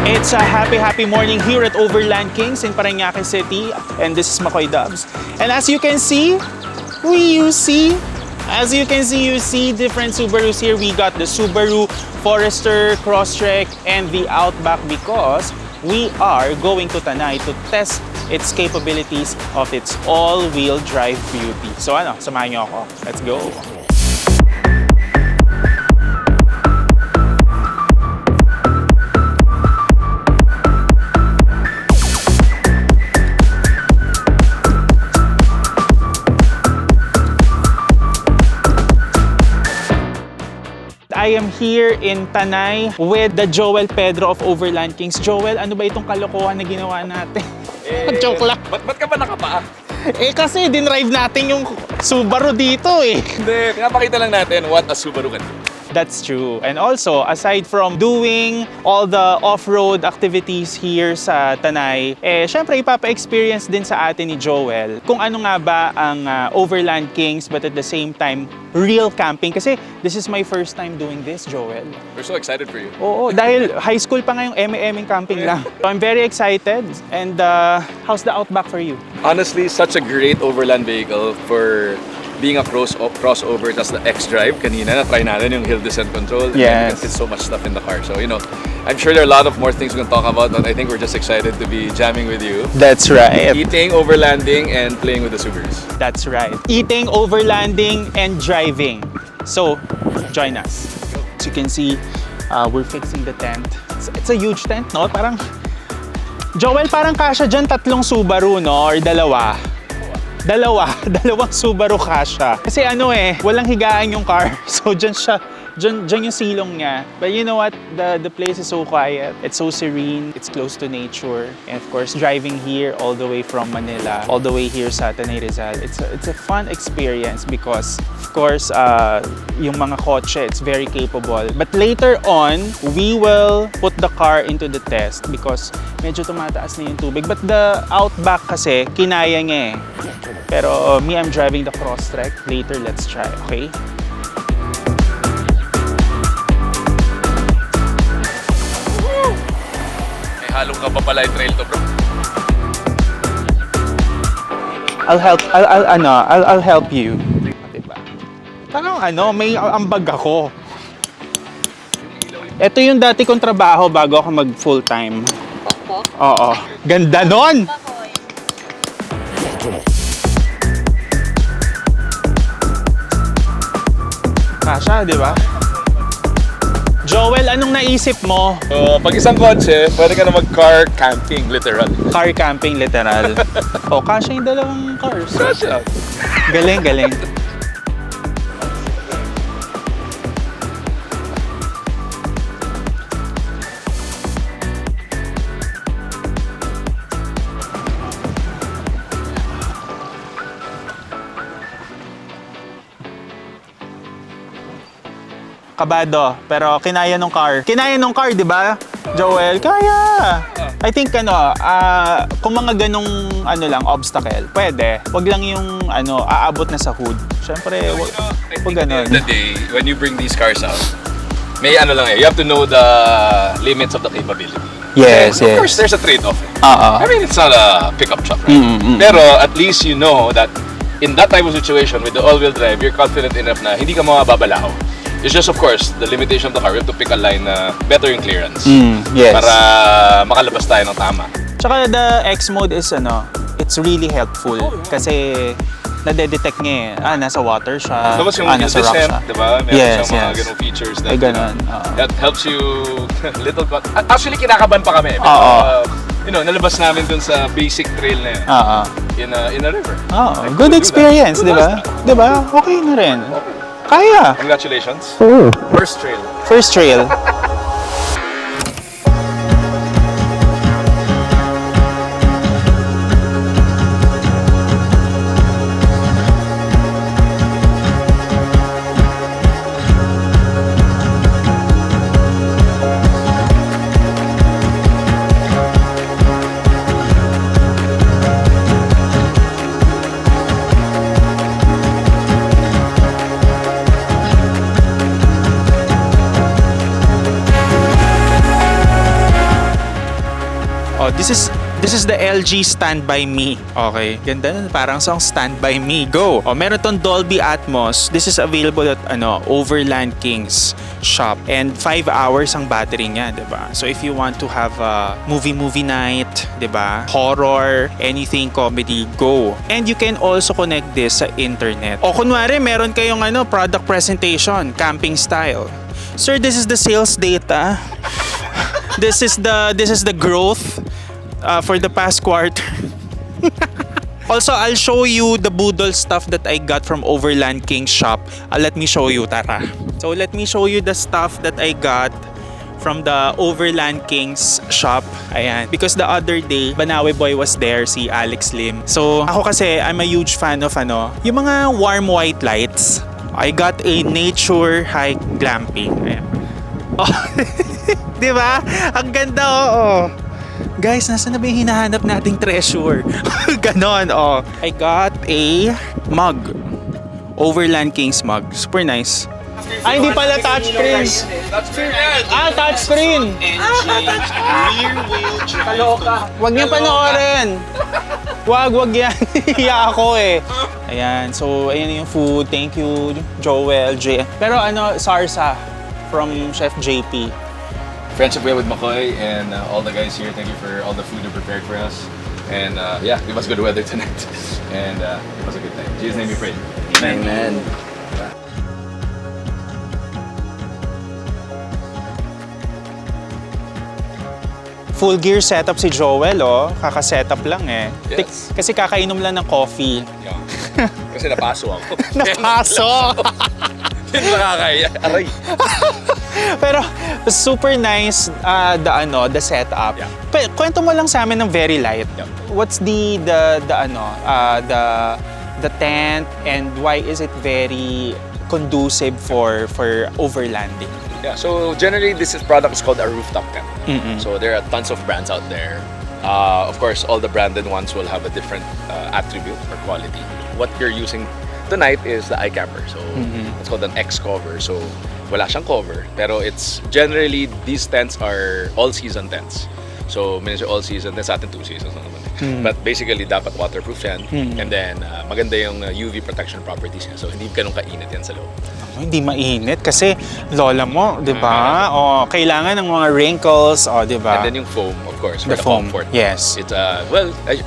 It's a happy morning here at Overland Kings in Parañaque City, and this is Makoy Dubs. And as you can see, you see different Subarus here. We got the Subaru Forester, Crosstrek, and the Outback because we are going to Tanay to test its capabilities of its all-wheel drive beauty. So samahan niyo ako. Let's go! I am here in Tanay with the Joel Pedro of Overland Kings. Joel, ano ba itong kalokohan na ginawa natin? Joke lang. Ba't ka ba nakapaa? Kasi dinrive natin yung Subaru dito Hindi, pinapakita lang natin what a Subaru can do. That's true. And also, aside from doing all the off-road activities here sa Tanay, syempre ipapa-experience din sa atin ni Joel kung ano nga ba ang Overland Kings but at the same time, real camping. Kasi this is my first time doing this, Joel. We're so excited for you. Oo, dahil high school pa nga yung eme-eming camping lang. So I'm very excited. And how's the Outback for you? Honestly, such a great overland vehicle for being a crossover. That's the X-Drive. Kanina, na-try natin yung hill descent control. And you can fit so much stuff in the car. So, I'm sure there are a lot of more things we can talk about, but I think we're just excited to be jamming with you. That's right. Eating, overlanding, and playing with the Subarus. That's right. Eating, overlanding, and driving. So, join us. As you can see, we're fixing the tent. It's a huge tent, no? Joel, parang kasya dyan 3 Subaru, no? Or dalawa. Dalawang Subaru kasya. Kasi walang higaan yung car. So dyan yung silong niya. But you know what? The place is so quiet. It's so serene. It's close to nature. And of course, driving here all the way from Manila, all the way here sa Tanay Rizal, it's a fun experience because of course, yung mga kotse, it's very capable. But later on, we will put the car into the test because medyo tumataas na yung tubig. But the Outback kasi, kinaya niya Pero me, I'm driving the Crosstrek. Later, let's try, okay? May halong ka pa pala yung trail to, bro. I'll help you. Diba? Parang may ambag ako. Ito yung dati kong trabaho bago ako mag full-time. Oo. Ganda nun! Kasha, di ba? Joel, anong naisip mo? So, pag isang kotse, pwede ka na mag-car camping, literal. Car camping, literal. Kasha yung dalawang cars. Kasha. Galing. Kabado, pero kinaya nung car. Kinaya nung car, di ba? Joel, kaya! I think kung mga ganong lang, obstacle, pwede. Wag lang yung aabot na sa hood. Siyempre, wag ganun. At the end of the day, when you bring these cars out, may you have to know the limits of the capability. Yes. Of course, there's a trade-off. I mean, it's not a pickup truck, right? Pero at least you know that in that type of situation, with the all-wheel drive, you're confident enough na hindi ka mababalaho. It's just, of course, the limitation of the car. We have to pick a line na better yung clearance. Yes. Para makalabas tayo ng tama. Tsaka the X mode is it's really helpful. Kasi nade-detect niya nasa water siya, Tapos yung nasa rock descent, siya. diba? Meron siyang mga ganung features that, that helps you little bit. Actually, kinakaban pa kami. Nalabas namin dun sa basic trail na yun. In a river. Good experience, di ba? Di ba? Okay na rin. Kaya! Congratulations. First trail. First trail. Oh, this is the LG Stand By Me. Okay, ganda nun. Parang song Stand By Me. Go! Oh, meron tong Dolby Atmos. This is available at Overland Kings shop. And 5 hours ang battery niya, 'di ba? So if you want to have a movie night, 'di ba? Horror, anything comedy, go. And you can also connect this sa internet. O kunwari, meron kayong product presentation, camping style. Sir, this is the sales data. This is the growth for the past quarter. Also, I'll show you the Boodle stuff that I got from Overland Kings shop. Let me show you, tara. So let me show you the stuff that I got from the Overland Kings shop. Ayan. Because the other day, Banawe Boy was there, si Alex Lim. So ako kasi, I'm a huge fan of yung mga warm white lights. I got a nature hike glamping. Ayan. Oh. Di ba? Ang ganda, oo. Guys, nasa na ba yung hinahanap nating treasure? Ganon, oh. I got a mug. Overland Kings mug. Super nice. Ay, hindi pala touchscreen. Touchscreen yan! Touchscreen! Kaloka. Huwag niyo panoorin. Wag yan. Hiya ako eh. Ayan, so ayan yung food. Thank you, Joel, J. Pero sarsa from Chef JP. Friendship with McCoy and all the guys here. Thank you for all the food you prepared for us. And yeah, it was good weather tonight. And it was a good time. Jesus' name we pray. Amen. Full gear setup si Joel, oh. Kaka-setup lang eh. Yes. Kasi kakainom lang ng coffee. Yeah. Kasi napaso ako. Napaso! Hindi nakakaya. Aray. Pero super nice the setup. Yeah. Kwento mo lang sa amin ng very light. Yeah. What's the tent and why is it very conducive for overlanding? Yeah, so generally this product is called a rooftop tent. Mm-mm. So there are tons of brands out there. Of course, all the branded ones will have a different attribute or quality. What you're using tonight is the iCamper. So it's called an X cover. So wala siyang cover, pero it's generally these tents are all-season tents. So minsan all season, then sa atin 2 seasons na naman. But basically dapat waterproof yan. And then maganda yung UV protection properties niya. So hindi ganun kainit yan sa loob. Hindi mainit kasi lola mo, 'di ba? Kailangan ng mga wrinkles, 'di ba? And then yung foam, of course, for The the foam, comfort. yes. It's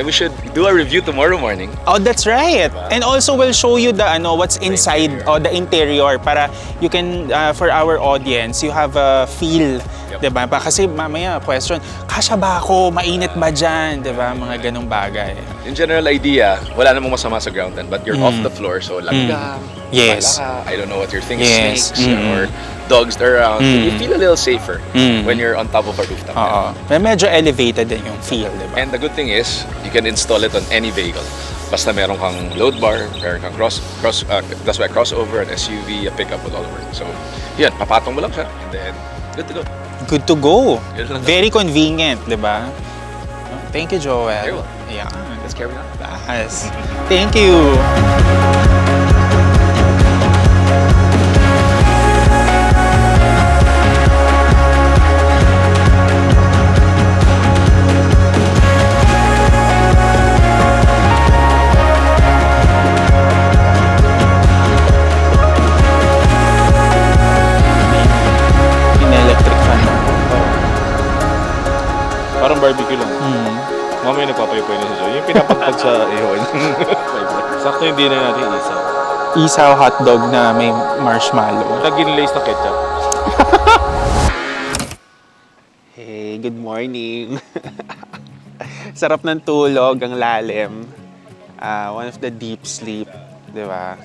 we should do a review tomorrow morning. Oh, that's right. Diba? And also we'll show you the what's inside interior. the interior para you can for our audience you have a feel, Yep. 'di ba? Kasi mamaya question, kasya ba ako? Mainit ba diyan, 'di ba? Mga ganung bagay. In general idea, wala namang masama sa ground tent, but you're off the floor, so langgam, Yes. malaka, I don't know what you're thinking, Yes. snakes, or dogs that are around. You feel a little safer when you're on top of a rooftop tent. Oo. Medyo elevated din yung feel, 'di ba? And the good thing is, you can install it on any vehicle. Basta meron kang load bar, meron kang that's why crossover, an SUV, a pickup will all work. So, yun, papatong mo lang siya, and then, good to go. Good to go. Yun lang. Very convenient, 'di ba? Thank you, Joel. You're welcome. Yeah. Let's carry on. Yes. Thank you. In-electric fan. Parang barbecue lang. Mamaya nagpapaypay na siya. Yung pinapagpag sa ihon. Sakto yung dinner natin isaw. Isaw hotdog na may marshmallow. Tag-inlace na ketchup. Hey, good morning. Sarap ng tulog, ang lalim. One of the deep sleep, di ba?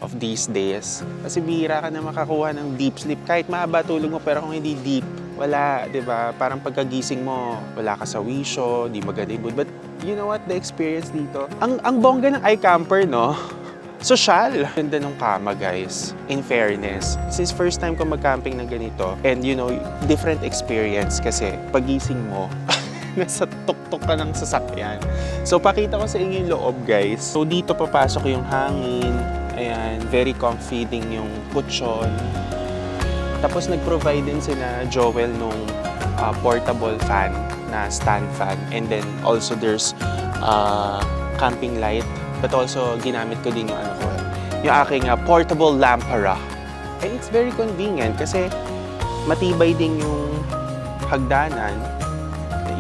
Of these days. Kasi bihira ka na makakuha ng deep sleep. Kahit mahaba tulog mo, pero kung hindi deep, wala, di ba? Parang pagkagising mo, wala ka sa wisyo, di maganda yung mood. But you know what, the experience dito? Ang bongga ng iCamper, no? Social. Ganda nung kama, guys. In fairness. Since first time ko mag-camping ng ganito, and you know, different experience kasi pagising mo, nasa tuktok ka ng sasakyan. So, pakita ko sa inyo yung loob, guys. So, dito papasok yung hangin. Ayan, very comfy din yung kutsyon. Tapos, nag-provide din sila Joel nung portable fan na stand fan, and then also there's camping light, but also ginamit ko din yung yung aking portable lampara. And it's very convenient kasi matibay din yung hagdanan.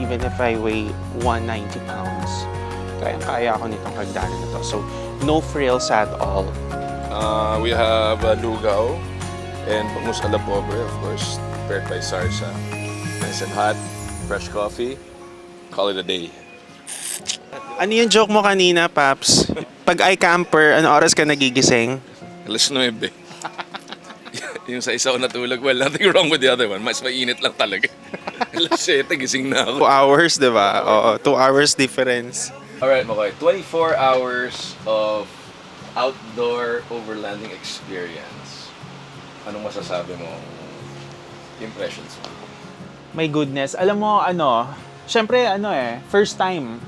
Even if I weigh 190 pounds, kaya ako nitong hagdanan na to. So, no frills at all. We have lugaw and bangus a la pobre, of course, prepared by Sarsa. Nice and hot, fresh coffee. Call it a day. Ano yung joke mo kanina, Paps? Pag camper, ano oras ka nagigising? Alas 9. Yung sa isa ko natulog, well, nothing wrong with the other one. Mas mainit lang talaga. Alas 7, gising na 2 ako. hours, di ba? Oo, 2 hours difference. Alright, Makoy. 24 hours of outdoor overlanding experience. Anong masasabi mo? Impressions mo? My goodness. Alam mo, syempre, first time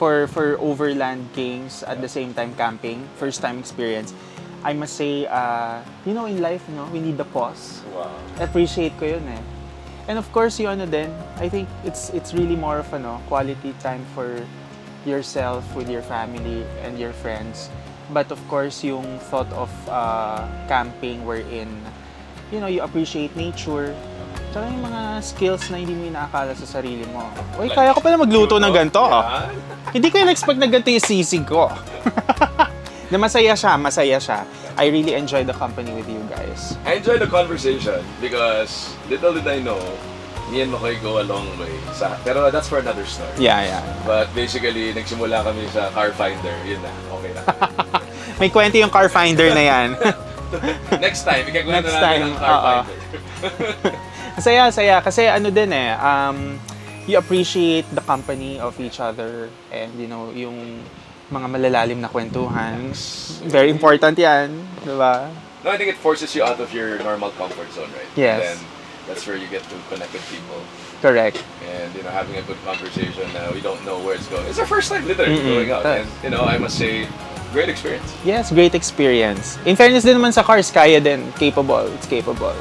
for overland games at the same time camping. First time experience. I must say, in life, we need the pause. Wow. Appreciate ko yun eh. And of course, I think it's really more of quality time for yourself, with your family, and your friends. But of course, yung thought of camping wherein, you appreciate nature. Tsaka yung mga skills na hindi mo inaakala sa sarili mo. Uy, kaya ko pala magluto ng ganito. Hindi ko in-expect na ganito yung sisig ko. Na masaya siya. I really enjoy the company with you guys. I enjoy the conversation because little did I know, me and Makoy go a long way. Pero that's for another story. Yeah. But basically, nagsimula kami sa car finder. Yun na, okay na. May kwento yung car finder na yan. Next time, ikakwento Next namin time, ang car finder. Saya. Kasi you appreciate the company of each other and, yung mga malalalim na kwentuhan. Very important yan, di ba? No, I think it forces you out of your normal comfort zone, right? Yes. And then that's where you get to connect with people. Correct. And, having a good conversation we don't know where it's going. It's our first time literally going out. And, I must say, great experience. Yes, great experience. In fairness din naman sa cars, kaya din. It's capable.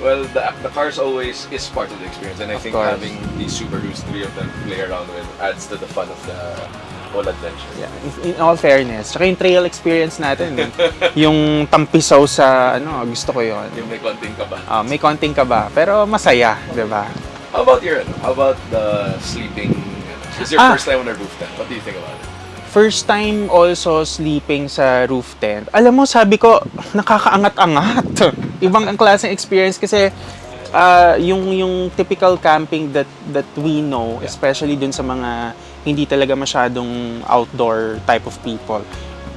Well, the cars always is part of the experience. And I think course. having these Subarus, 3 of them to play around with adds to the fun of the whole adventure. Yeah, in all fairness. Tsaka yung trail experience natin, yung tampisaw sa, gusto ko yon. Yung may konting kaba. May konting kaba, pero masaya, di ba? How about the sleeping? It's your first time on a roof tent. What do you think about it? First time also sleeping sa roof tent. Alam mo, sabi ko, nakakaangat-angat. Ibang ang klaseng experience kasi yung typical camping that we know, especially dun sa mga hindi talaga masyadong outdoor type of people.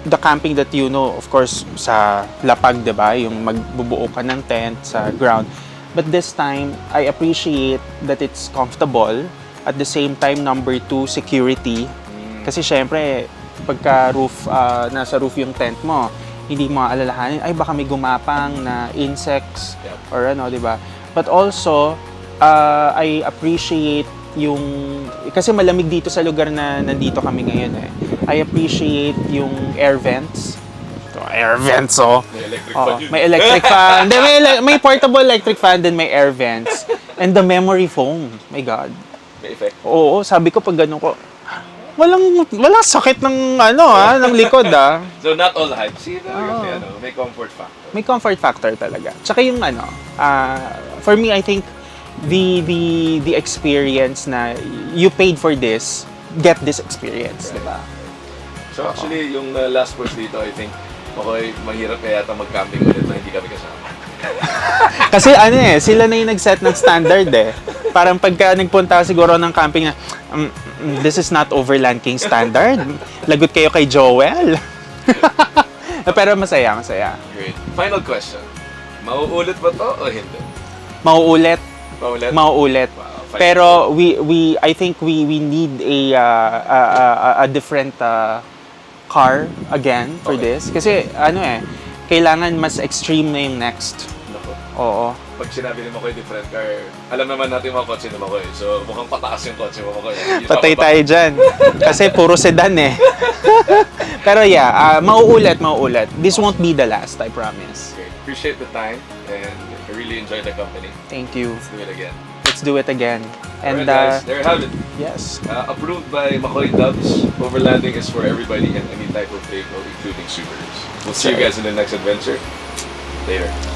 The camping that of course, sa lapag, diba? Yung magbubuo ka ng tent sa ground. But this time, I appreciate that it's comfortable. At the same time, number 2, security. Kasi syempre, pagka nasa roof yung tent mo, hindi mo alalahanin, ay baka may gumapang na insects or diba? But also, I appreciate kasi malamig dito sa lugar na nandito kami ngayon eh. I appreciate yung air vents. Air vents, May electric fan yun. May electric fan. may portable electric fan, then may air vents. And the memory foam. My God. May effect. Oo, sabi ko pag ganun ko, walang sakit ng ng likod So not all hype. See, may comfort factor. May comfort factor talaga. Tsaka yung for me, I think the experience na you paid for this, get this experience, Right. diba? So actually, yung last post dito, I think, mahirap kaya yata mag-camping ulit na hindi kami kasama. Kasi sila na yung nag-set ng standard eh. Parang pagka nagpunta siguro ng camping na, this is not Overland King standard. Lagot kayo kay Joel. Pero masaya. Great. Final question. Mauulit ba to o hindi? Mauulit. Wow, Pero I think we need a different car again for this. Kasi kailangan mas extreme na yung next. Nako. Oo. Pag sinabi ni Makoy different car, alam naman natin mga kotse ni Makoy. So mukhang pataas yung kotse mo, Makoy. Patay tayo dyan. Kasi puro sedan eh. Pero mauulit. This won't be the last, I promise. Okay. Appreciate the time and I really enjoy the company. Thank you. Let's do it again. let's do it again. And Alright, guys, there you have it. yes, Approved by McCoy Dubs. Overlanding is for everybody and any type of vehicle, including Subarus. We'll see you guys in the next adventure. Later.